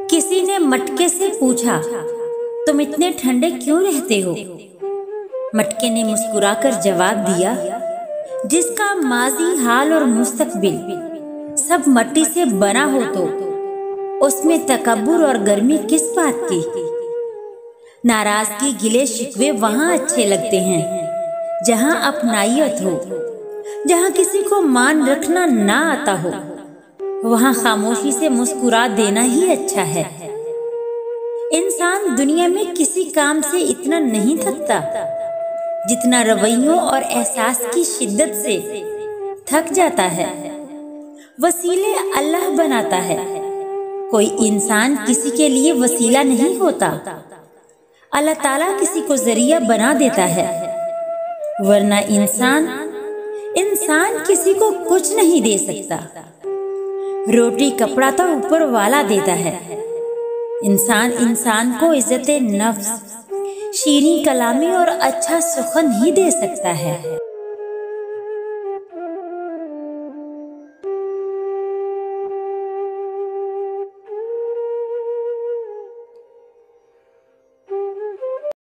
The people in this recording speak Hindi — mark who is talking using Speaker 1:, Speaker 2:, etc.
Speaker 1: किसी ने मटके से पूछा, तुम इतने ठंडे क्यों रहते हो? मटके ने मुस्कुराकर जवाब दिया, जिसका माजी, हाल और मुस्तकबिल सब मट्टी से बना हो तो उसमें तकब्बुर और गर्मी किस बात की? नाराजगी, गिले शिकवे वहां अच्छे लगते हैं जहां अपनाइयत हो, जहां किसी को मान रखना ना आता हो। वहां खामोशी से मुस्कुरा देना ही अच्छा है। इंसान दुनिया में किसी काम से इतना नहीं थकता जितना रवैयों और एहसास की शिद्दत से थक जाता है। वसीले अल्लाह बनाता है, कोई इंसान किसी के लिए वसीला नहीं होता। अल्लाह ताला किसी को जरिया बना देता है, वरना इंसान किसी को कुछ नहीं दे सकता। रोटी कपड़ा तो ऊपर वाला देता है। इंसान को इज्जत नफ्स, शीरीं कलामी और अच्छा सुखन ही दे सकता है।